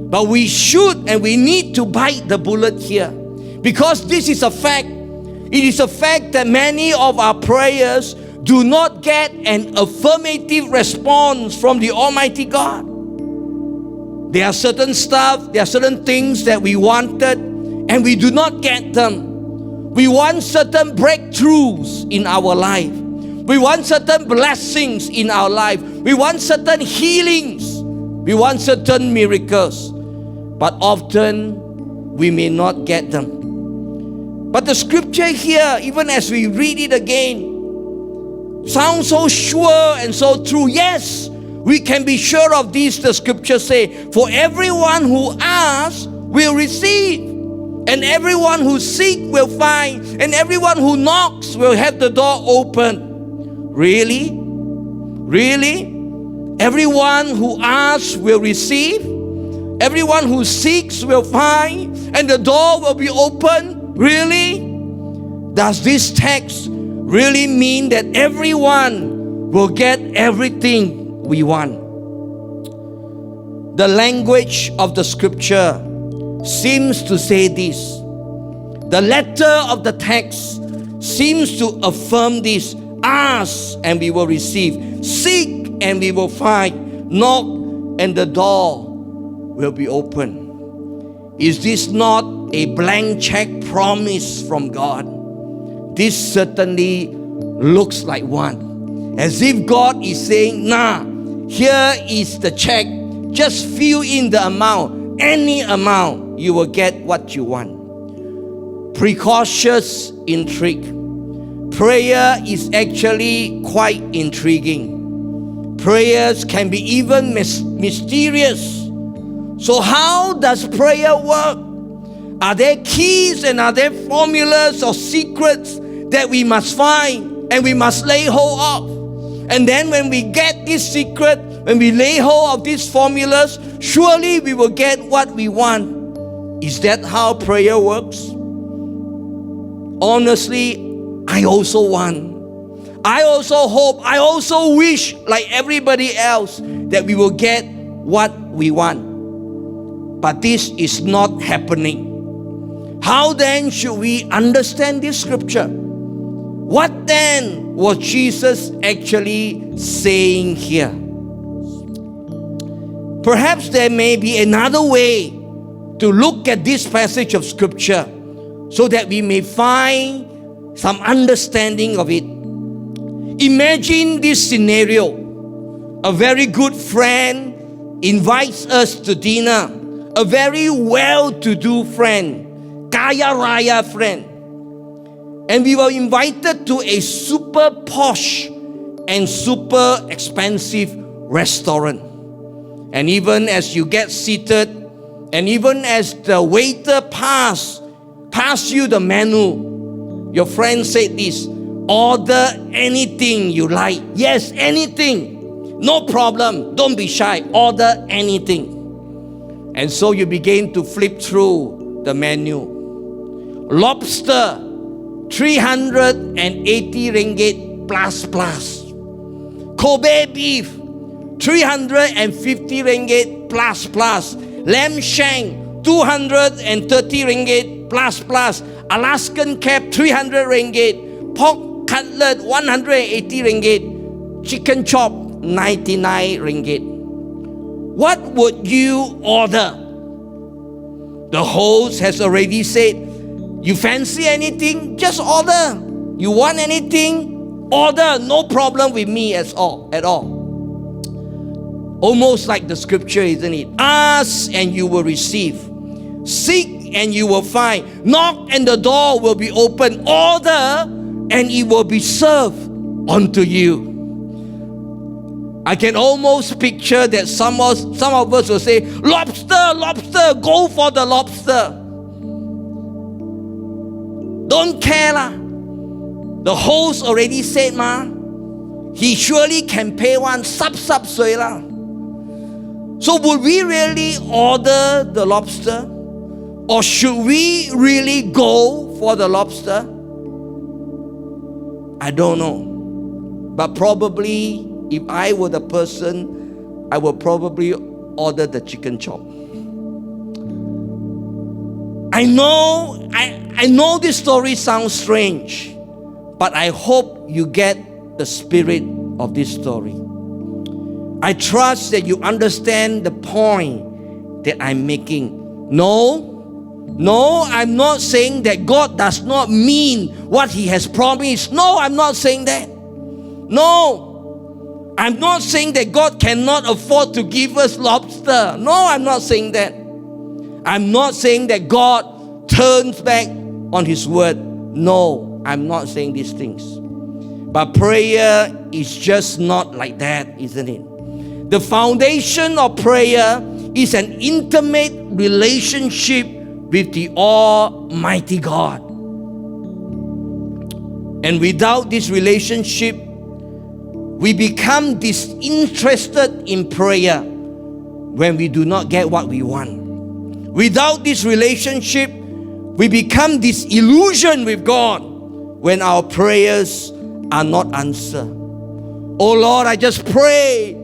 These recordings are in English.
But we should and we need to bite the bullet here, because this is a fact. It is a fact that many of our prayers do not get an affirmative response from the Almighty God. There are certain stuff, there are certain things that we wanted and we do not get them. We want certain breakthroughs in our life. We want certain blessings in our life. We want certain healings. We want certain miracles. But often we may not get them. But the scripture here, even as we read it again, sounds so sure and so true. Yes, we can be sure of this. The scriptures say, for everyone who asks will receive, and everyone who seeks will find, and everyone who knocks will have the door open. Really? Really? Everyone who asks will receive, everyone who seeks will find, and the door will be open? Really? Does this text really mean that everyone will get everything we want? The language of the scripture seems to say this. The letter of the text seems to affirm this. Ask and we will receive. Seek and we will find. Knock and the door will be open. Is this not a blank check promise from God? This certainly looks like one. As if God is saying, nah, here is the check. Just fill in the amount. Any amount, you will get what you want. Precautious intrigue. Prayer is actually quite intriguing. Prayers can be even mysterious. So how does prayer work? Are there keys and are there formulas or secrets that we must find and we must lay hold of? And then when we get this secret, when we lay hold of these formulas, surely we will get what we want. Is that how prayer works? Honestly, I also want. I also hope, I also wish, like everybody else, that we will get what we want. But this is not happening. How then should we understand this scripture? What then was Jesus actually saying here? Perhaps there may be another way to look at this passage of scripture so that we may find some understanding of it. Imagine this scenario. A very good friend invites us to dinner. A very well-to-do friend, kaya raya friend. And we were invited to a super posh and super expensive restaurant. And even as you get seated, and even as the waiter pass you the menu, your friend said this: order anything you like. Yes, anything. No problem. Don't be shy. Order anything. And so you begin to flip through the menu. Lobster, 380 ringgit plus. Kobe beef, 350 ringgit plus. Lamb shank, 230 ringgit plus. Alaskan cap, 300 ringgit. Pork cutlet, 180 ringgit. Chicken chop, 99 ringgit. What would you order? The host has already said, you fancy anything? Just order. You want anything? Order. No problem with me at all. Almost like the scripture, isn't it? Ask and you will receive. Seek and you will find. Knock and the door will be open. Order and it will be served unto you. I can almost picture that some of us will say, lobster, go for the lobster. Don't care lah. The host already said he surely can pay one sub sui lah. So would we really order the lobster? Or should we really go for the lobster? I don't know. But probably, if I were the person, I would probably order the chicken chop. I know this story sounds strange, but I hope you get the spirit of this story. I trust that you understand the point that I'm making. No, I'm not saying that God does not mean what He has promised. No, I'm not saying that. No, I'm not saying that God cannot afford to give us lobster. No, I'm not saying that. I'm not saying that God turns back on His word. No, I'm not saying these things. But prayer is just not like that, isn't it? The foundation of prayer is an intimate relationship with the Almighty God. And without this relationship, we become disinterested in prayer when we do not get what we want. Without this relationship, we become disillusioned with God when our prayers are not answered. Oh Lord, I just pray.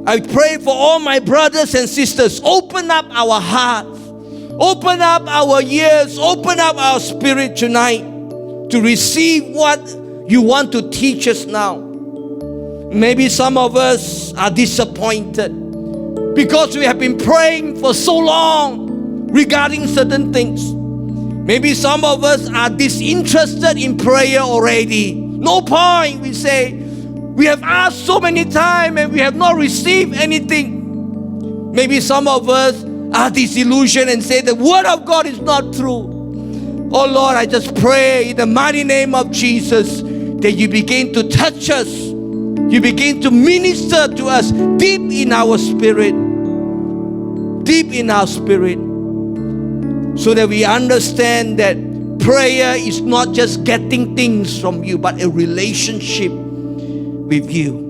I pray for all my brothers and sisters. Open up our hearts. Open up our ears. Open up our spirit tonight to receive what you want to teach us now. Maybe some of us are disappointed because we have been praying for so long regarding certain things. Maybe some of us are disinterested in prayer already. No point, we say. We have asked so many times and we have not received anything. Maybe some of us are disillusioned and say the word of God is not true. Oh Lord, I just pray in the mighty name of Jesus that you begin to touch us. You begin to minister to us deep in our spirit. Deep in our spirit. So that we understand that prayer is not just getting things from you, but a relationship with you.